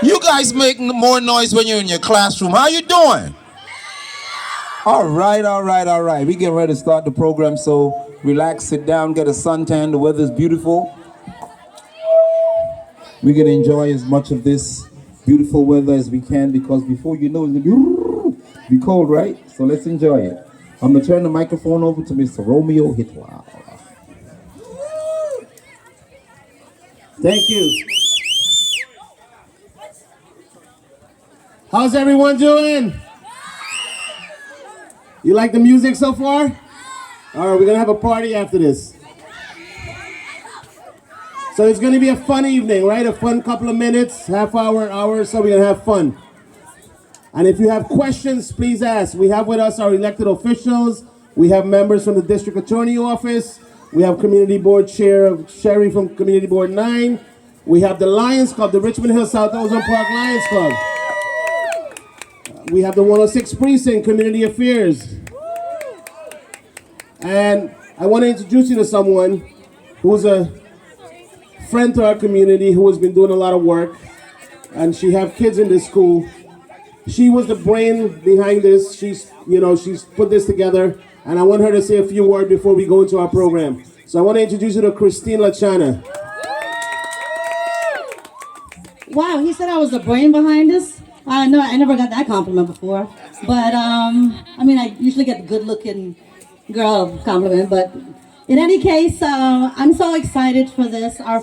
You guys make more noise when you're in your classroom. How you doing? All right, all right, all right. We getting ready to start the program, so relax, sit down, get a suntan. The weather's beautiful. We're gonna enjoy as much of this beautiful weather as we can because before you know it's gonna be cold, right? So let's enjoy it. I'm gonna turn the microphone over to Mr. Romeo Hitler. Thank you. How's everyone doing? You like the music so far? All right, we're gonna have a party after this. So it's gonna be a fun evening, right? A fun couple of minutes, half hour, so we're gonna have fun. And if you have questions, please ask. We have with us our elected officials. We have members from the District Attorney Office. We have Community Board Chair Sherry from Community Board 9. We have the Lions Club, the Richmond Hill South Ozone Park Lions Club. We have the 106 Precinct Community Affairs. And I want to introduce you to someone who's a friend to our community who has been doing a lot of work. And she have kids in this school. She was the brain behind this. She's put this together. And I want her to say a few words before we go into our program. So I want to introduce you to Christine Lachana. Wow, he said I was the brain behind this? No, I never got that compliment before. But, I mean, I usually get the good-looking girl compliment. But in any case, I'm so excited for this, our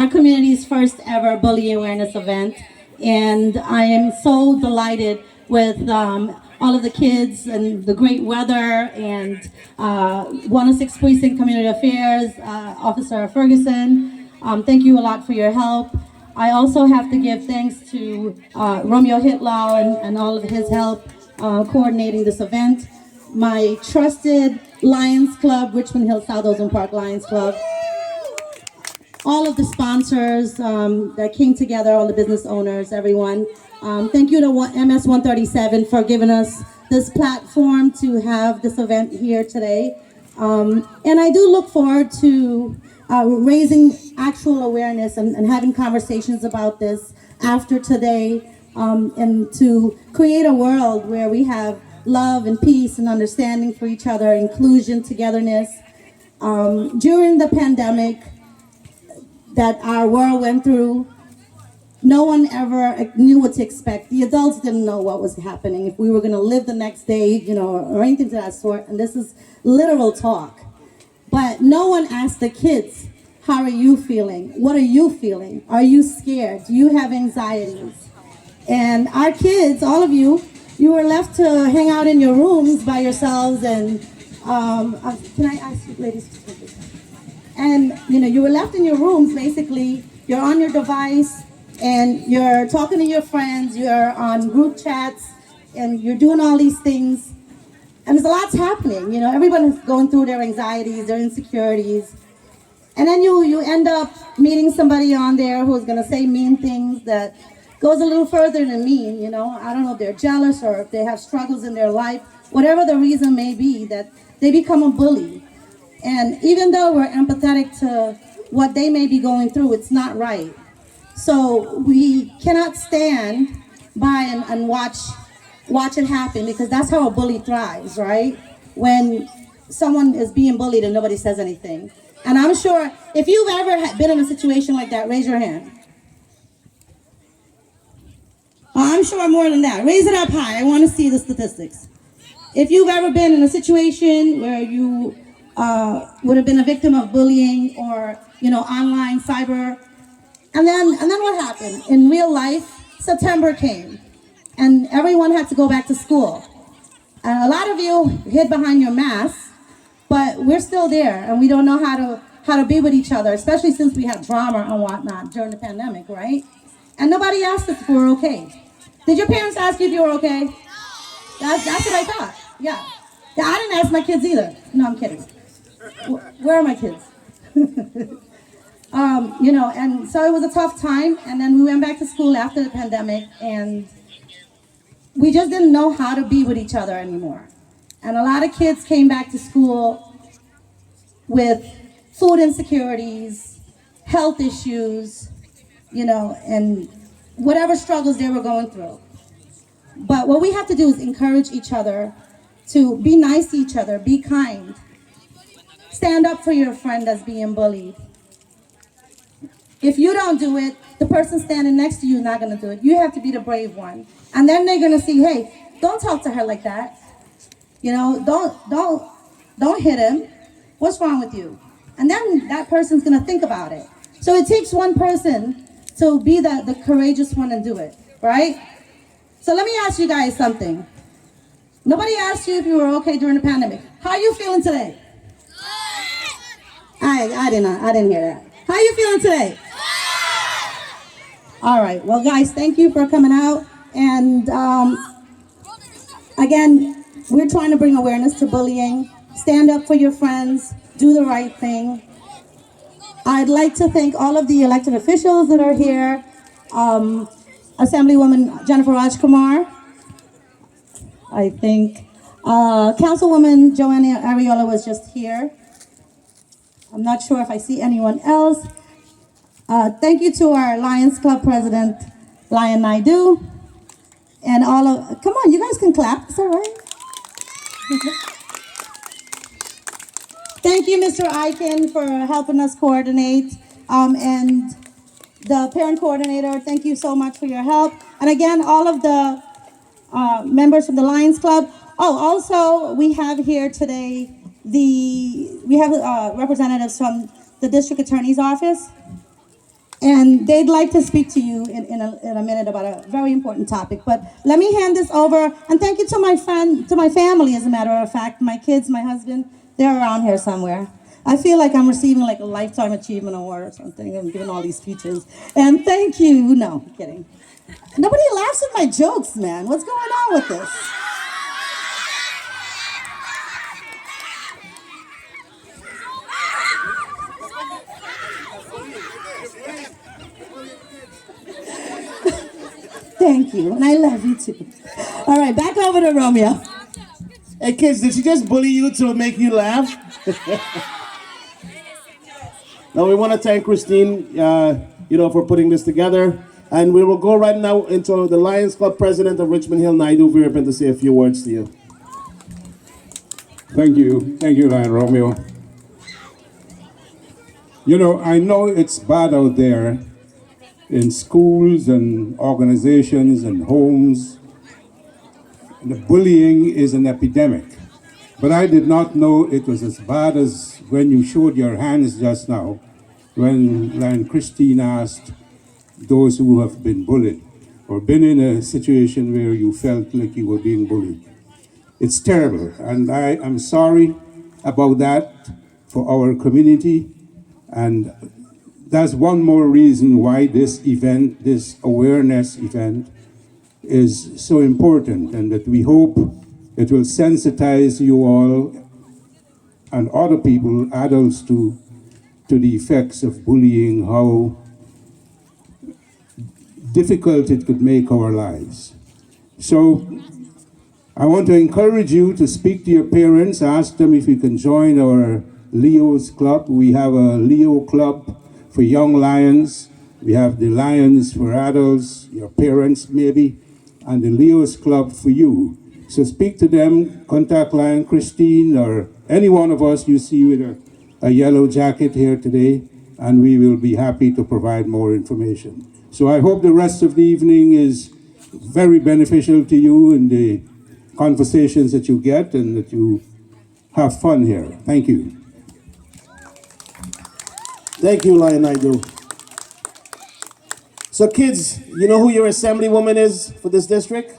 community's first ever bullying awareness event. And I am so delighted with all of the kids and the great weather and 106 Precinct Community Affairs, Officer Ferguson. Thank you a lot for your help. I also have to give thanks to Romeo Hitler and all of his help coordinating this event. My trusted Lions Club, Richmond Hill South Ozone Park Lions Club. All of the sponsors that came together, all the business owners, everyone. Thank you to MS137 for giving us this platform to have this event here today. And I do look forward to raising actual awareness and having conversations about this after today, and to create a world where we have love and peace and understanding for each other, inclusion, togetherness. During the pandemic that our world went through, no one ever knew what to expect. The adults didn't know what was happening, if we were gonna live the next day, or anything to that sort, and this is literal talk. But no one asked the kids, how are you feeling? What are you feeling? Are you scared? Do you have anxieties? And our kids, all of you were left to hang out in your rooms by yourselves, and can I ask you ladies to take this? And you were left in your rooms, basically. You're on your device and you're talking to your friends, you're on group chats, and you're doing all these things. And there's a lot's happening, everyone is going through their anxieties, their insecurities. And then you end up meeting somebody on there who's gonna say mean things that goes a little further than mean, I don't know if they're jealous or if they have struggles in their life, whatever the reason may be, that they become a bully. And even though we're empathetic to what they may be going through, it's not right. So we cannot stand by and watch it happen, because that's how a bully thrives, right? When someone is being bullied and nobody says anything. And I'm sure if you've ever been in a situation like that, raise your hand. I'm sure more than that. Raise it up high. I want to see the statistics. If you've ever been in a situation where you would have been a victim of bullying or online cyber, and then what happened? In real life, September came, and everyone had to go back to school. And a lot of you hid behind your masks, but we're still there, and we don't know how to be with each other, especially since we had drama and whatnot during the pandemic, right? And nobody asked us if we were okay. Did your parents ask you if you were okay? That's what I thought. Yeah, I didn't ask my kids either. No, I'm kidding. Where are my kids? And so it was a tough time, and then we went back to school after the pandemic, and we just didn't know how to be with each other anymore. And a lot of kids came back to school with food insecurities, health issues, and whatever struggles they were going through. But what we have to do is encourage each other to be nice to each other, be kind. Stand up for your friend that's being bullied. If you don't do it, the person standing next to you is not going to do it. You have to be the brave one. And then they're going to see, hey, don't talk to her like that. You know, don't hit him. What's wrong with you? And then that person's going to think about it. So it takes one person to be the courageous one and do it, right? So let me ask you guys something. Nobody asked you if you were okay during the pandemic. How are you feeling today? I didn't hear that. How are you feeling today? All right. Well, guys, thank you for coming out. And again, we're trying to bring awareness to bullying. Stand up for your friends. Do the right thing. I'd like to thank all of the elected officials that are here. Assemblywoman Jennifer Rajkumar. I think Councilwoman Joanna Ariola was just here. I'm not sure if I see anyone else. Thank you to our Lions Club President, Lion Naidu. And all of, come on, you guys can clap, is that right? Thank you, Mr. Eichen, for helping us coordinate. And the parent coordinator, thank you so much for your help. And again, all of the members from the Lions Club. Oh, also, we have here today, we have representatives from the District Attorney's Office. And they'd like to speak to you in a minute about a very important topic. But let me hand this over. And thank you to my family, as a matter of fact. My kids, my husband, they're around here somewhere. I feel like I'm receiving like a Lifetime Achievement Award or something. I'm giving all these speeches. And thank you. No, I'm kidding. Nobody laughs at my jokes, man. What's going on with this? Thank you, and I love you too. All right, back over to Romeo. Hey kids, did she just bully you to make you laugh? Now we want to thank Christine, for putting this together. And we will go right now into the Lions Club President of Richmond Hill, Naidu Virpan, to say a few words to you. Thank you, Lion Romeo. You know, I know it's bad out there in schools and organizations and homes. The bullying is an epidemic. But I did not know it was as bad as when you showed your hands just now, when Christine asked those who have been bullied or been in a situation where you felt like you were being bullied. It's terrible, and I am sorry about that for our community. And that's one more reason why this event, this awareness event, is so important, and that we hope it will sensitize you all and other people, adults, to the effects of bullying, how difficult it could make our lives. So I want to encourage you to speak to your parents, ask them if you can join our Leo's Club. We have a Leo Club for young lions. We have the Lions for adults, your parents maybe, and the Leo's Club for you. So speak to them, contact Lion Christine or any one of us you see with a yellow jacket here today, and we will be happy to provide more information. So I hope the rest of the evening is very beneficial to you in the conversations that you get, and that you have fun here. Thank you. Thank you, Lion Naidu. So kids, you know who your assemblywoman is for this district?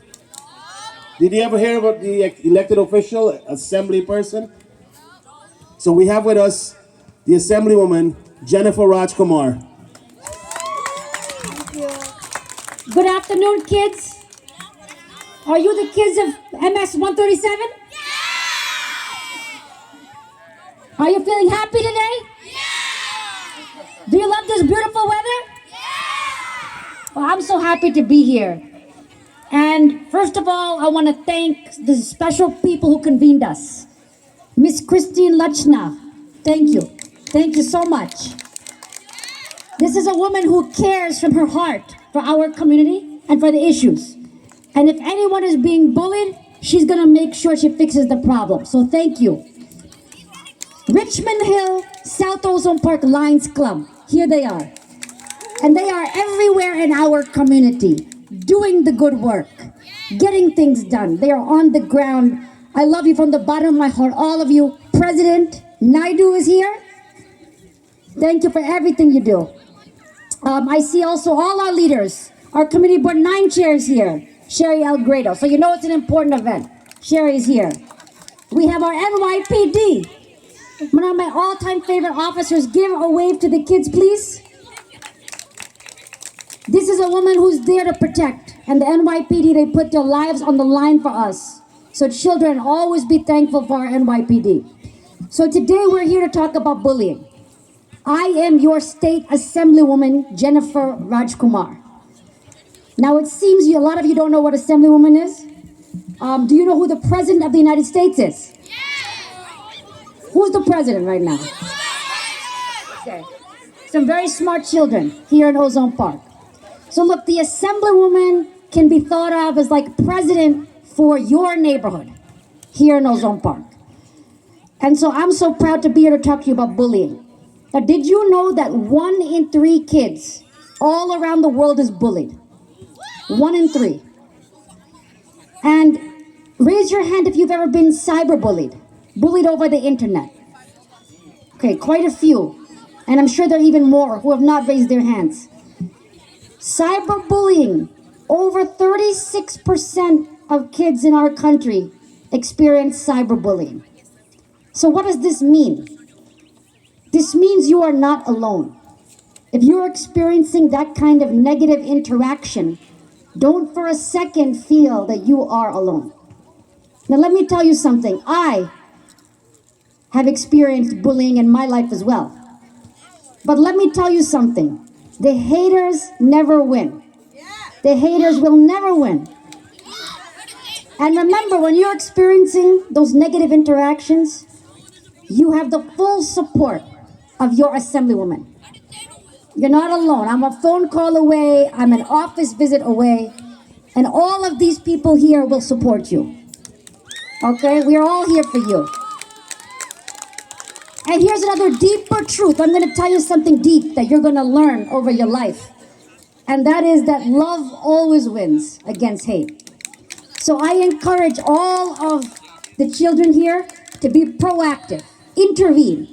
Did you ever hear about the elected official, assembly person? So we have with us the assemblywoman, Jennifer Rajkumar. Good afternoon, kids. Are you the kids of MS137? Are you feeling happy today? Do you love this beautiful weather? Well, I'm so happy to be here. And first of all, I want to thank the special people who convened us. Miss Christine Luchna, thank you. Thank you so much. This is a woman who cares from her heart for our community and for the issues. And if anyone is being bullied, she's gonna make sure she fixes the problem. So thank you. Richmond Hill South Ozone Park Lions Club, here they are. And they are everywhere in our community, doing the good work, getting things done. They are on the ground. I love you from the bottom of my heart, all of you. President Naidu is here. Thank you for everything you do. I see also all our leaders. Our committee board 9 chairs here. Sherry Algrado. So you know it's an important event. Sherry is here. We have our NYPD. One of my all-time favorite officers. Give a wave to the kids, please. This is a woman who's there to protect. And the NYPD, they put their lives on the line for us. So children, always be thankful for our NYPD. So today we're here to talk about bullying. I am your state assemblywoman, Jennifer Rajkumar. Now it seems a lot of you don't know what assemblywoman is. Do you know who the president of the United States is? Who's the president right now? Okay. Some very smart children here in Ozone Park. So look, the assemblywoman can be thought of as like president for your neighborhood here in Ozone Park. And so I'm so proud to be here to talk to you about bullying. Now, did you know that 1 in 3 kids all around the world is bullied? 1 in 3. And raise your hand if you've ever been cyberbullied, bullied over the internet. Okay, quite a few. And I'm sure there are even more who have not raised their hands. Cyberbullying, over 36% of kids in our country experience cyberbullying. So what does this mean? This means you are not alone. If you're experiencing that kind of negative interaction, don't for a second feel that you are alone. Now let me tell you something. I have experienced bullying in my life as well. But let me tell you something. The haters never win. The haters will never win. And remember, when you're experiencing those negative interactions, you have the full support of your assemblywoman. You're not alone. I'm a phone call away. I'm an office visit away. And all of these people here will support you. Okay? We are all here for you. And here's another deeper truth. I'm going to tell you something deep that you're going to learn over your life. And that is that love always wins against hate. So I encourage all of the children here to be proactive. Intervene.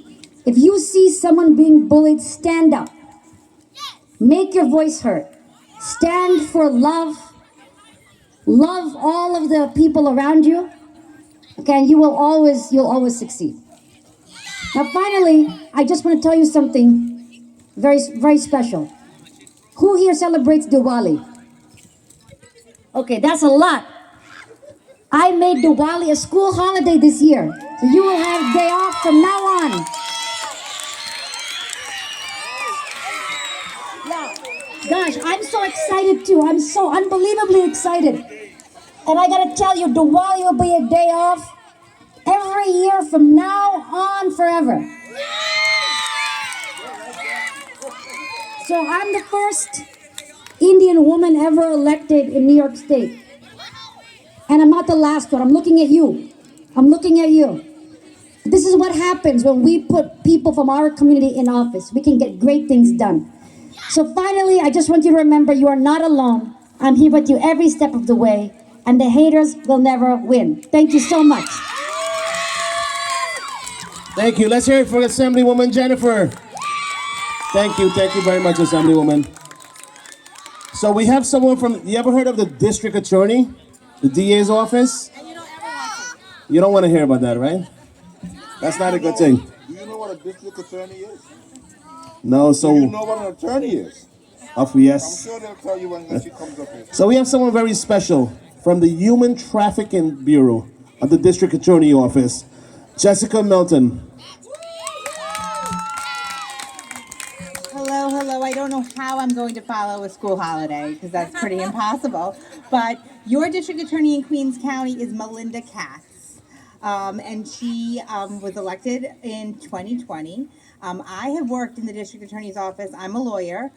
If you see someone being bullied, stand up. Make your voice heard. Stand for love. Love all of the people around you. Okay, and you'll always succeed. Now finally, I just want to tell you something very, very special. Who here celebrates Diwali? Okay, that's a lot. I made Diwali a school holiday this year. So you will have day off from now on. Yeah. Gosh, I'm so excited too. I'm so unbelievably excited. And I gotta tell you, Diwali will be a day off every year from now on forever. So I'm the first Indian woman ever elected in New York State. And I'm not the last one. I'm looking at you. I'm looking at you. This is what happens when we put people from our community in office. We can get great things done. So finally, I just want you to remember you are not alone. I'm here with you every step of the way. And the haters will never win. Thank you so much. Thank you. Let's hear it for Assemblywoman Jennifer. Thank you very much, Assemblywoman. So we have someone from, you ever heard of the district attorney? The DA's office? And you don't ever want to. You don't want to hear about that, right? That's not a good thing. Do you know what a district attorney is? No, so... Do you know what an attorney is? Yes. I'm sure they'll tell you when she comes up here. So we have someone very special from the Human Trafficking Bureau of the District Attorney Office, Jessica Milton. Hello. I don't know how I'm going to follow a school holiday because that's pretty impossible. But your district attorney in Queens County is Melinda Katz. And she was elected in 2020. I have worked in the district attorney's office, I'm a lawyer,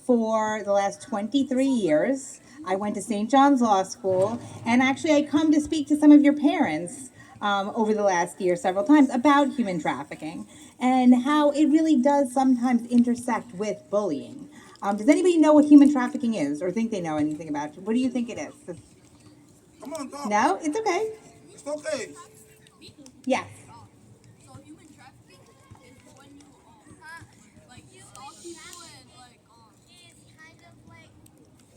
for the last 23 years. I went to St. John's Law School, and actually I come to speak to some of your parents over the last year several times about human trafficking and how it really does sometimes intersect with bullying. Does anybody know what human trafficking is or think they know anything about it? What do you think it is? Come on, talk. No? It's okay. It's okay. Yes. So human trafficking is when you like stalk people and like it's kind of like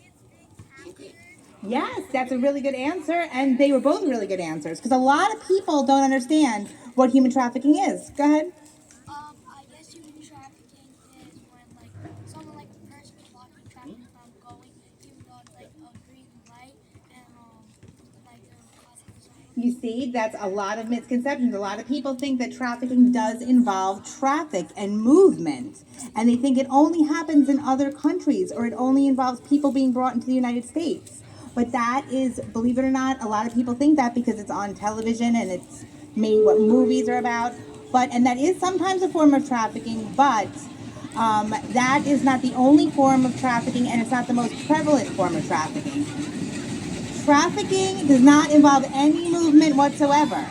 it's being captured. Yes, that's a really good answer, and they were both really good answers because a lot of people don't understand what human trafficking is. Go ahead. I guess human trafficking is when like someone like the person blocking traffic from going even though it's like a green light and like they're causing society. You see, that's a lot of misconceptions. A lot of people think that trafficking does involve traffic and movement, and they think it only happens in other countries or it only involves people being brought into the United States. But that is, believe it or not, a lot of people think that because it's on television and it's made what movies are about. And that is sometimes a form of trafficking, but that is not the only form of trafficking, and it's not the most prevalent form of trafficking. Trafficking does not involve any movement whatsoever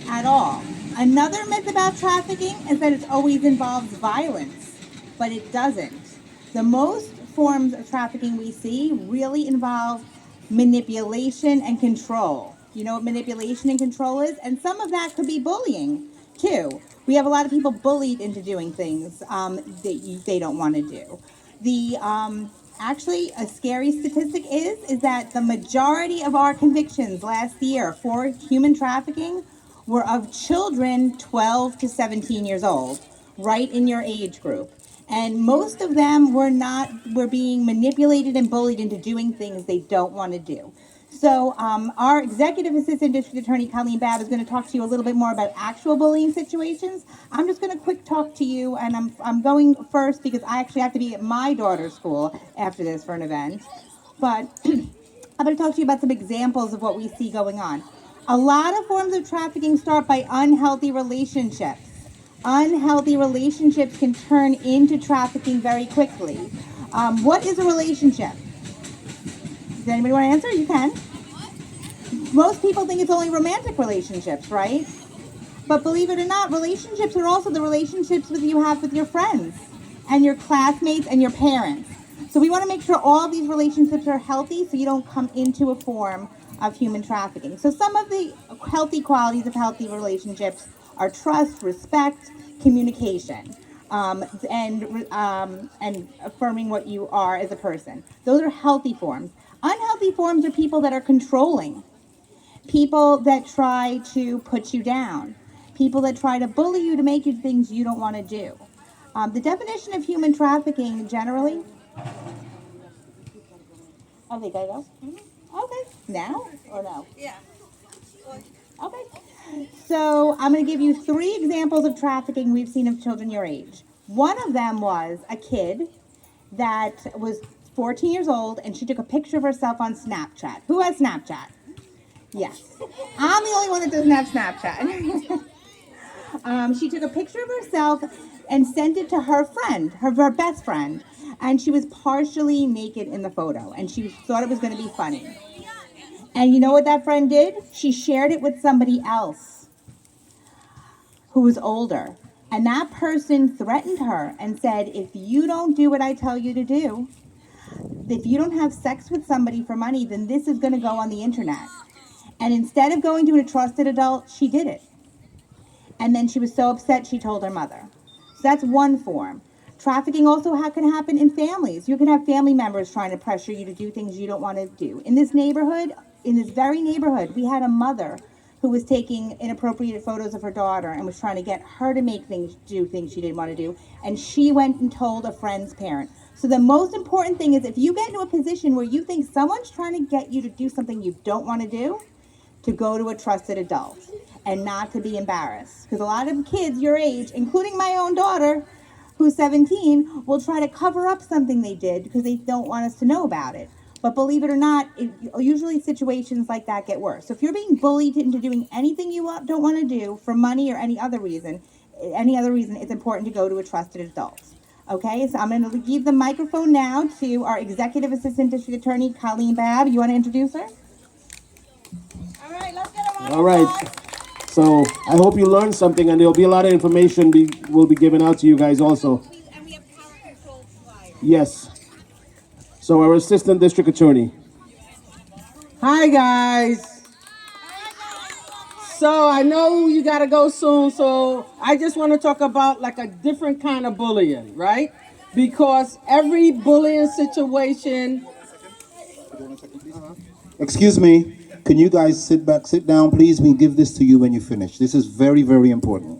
at all. Another myth about trafficking is that it always involves violence, but it doesn't. The most forms of trafficking we see really involve manipulation and control. You know what manipulation and control is? And some of that could be bullying too. We have a lot of people bullied into doing things that they don't want to do. Actually, a scary statistic is that the majority of our convictions last year for human trafficking were of children 12 to 17 years old, right in your age group. And most of them were being manipulated and bullied into doing things they don't want to do. So our Executive Assistant District Attorney, Colleen Babb, is going to talk to you a little bit more about actual bullying situations. I'm just going to quick talk to you, and I'm going first because I actually have to be at my daughter's school after this for an event. But I'm going to talk to you about some examples of what we see going on. A lot of forms of trafficking start by unhealthy relationships. Unhealthy relationships can turn into trafficking very quickly. What is a relationship? Does anybody want to answer? You can. Most people think it's only romantic relationships, right? But believe it or not, relationships are also the relationships that you have with your friends and your classmates and your parents. So we want to make sure all of these relationships are healthy so you don't come into a form of human trafficking. So some of the healthy qualities of healthy relationships are trust, respect, communication, and affirming what you are as a person. Those are healthy forms. Unhealthy forms are people that are controlling, people that try to put you down, people that try to bully you to make you do things you don't want to do. The definition of human trafficking generally. Okay, gotta go. Okay, now or no? Yeah. Okay. So I'm going to give you 3 examples of trafficking we've seen of children your age. One of them was a kid that was 14 years old, and she took a picture of herself on Snapchat. Who has Snapchat? Yes. I'm the only one that doesn't have Snapchat. She took a picture of herself and sent it to her friend, her best friend, and she was partially naked in the photo, and she thought it was going to be funny. And you know what that friend did? She shared it with somebody else who was older. And that person threatened her and said, if you don't do what I tell you to do, if you don't have sex with somebody for money, then this is going to go on the internet. And instead of going to a trusted adult, she did it. And then she was so upset she told her mother. So that's one form. Trafficking also can happen in families. You can have family members trying to pressure you to do things you don't want to do. In this neighborhood, in this very neighborhood, we had a mother who was taking inappropriate photos of her daughter and was trying to get her to do things she didn't want to do. And she went and told a friend's parent. So the most important thing is if you get into a position where you think someone's trying to get you to do something you don't want to do, to go to a trusted adult and not to be embarrassed. Because a lot of kids your age, including my own daughter, who's 17, will try to cover up something they did because they don't want us to know about it. But believe it or not, usually situations like that get worse. So if you're being bullied into doing anything you don't want to do for money or any other reason, it's important to go to a trusted adult. Okay, so I'm going to give the microphone now to our Executive Assistant District Attorney, Colleen Babb. You want to introduce her? All right, let's get her on. All right. So I hope you learned something, and there'll be a lot of information will be given out to you guys also. And we have power control flyers. Yes. So our Assistant District Attorney. Hi guys. So I know you gotta go soon, so I just want to talk about like a different kind of bullying, right? Because every bullying situation. Excuse me. Can you guys sit down, please? We'll give this to you when you finish. This is very, very important.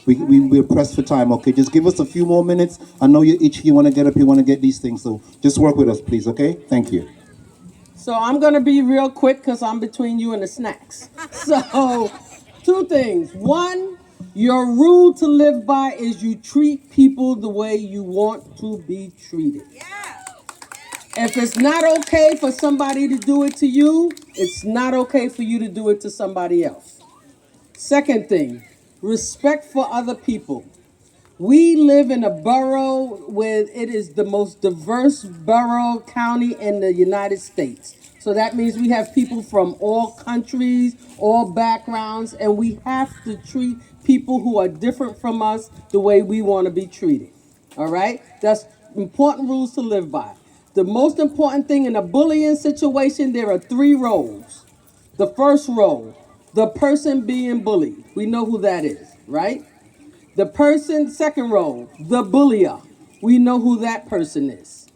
We're pressed for time, okay? Just give us a few more minutes. I know you want to get up, you want to get these things, so just work with us, please, okay? Thank you. So I'm gonna be real quick because I'm between you and the snacks. So, two things. One, your rule to live by is you treat people the way you want to be treated. If it's not okay for somebody to do it to you, it's not okay for you to do it to somebody else. Second thing, respect for other people. We live in a borough where it is the most diverse borough county in the United States. So that means we have people from all countries, all backgrounds, and we have to treat people who are different from us the way we want to be treated. All right? That's important rules to live by. The most important thing in a bullying situation, there are 3 roles. The first role, the person being bullied. We know who that is, right? The person, second role, the bullier. We know who that person is.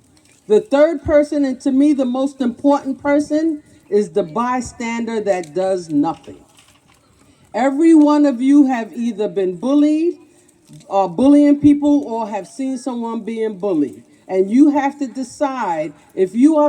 The third person, and to me the most important person, is the bystander that does nothing. Every one of you have either been bullied or bullying people or have seen someone being bullied. And you have to decide if you are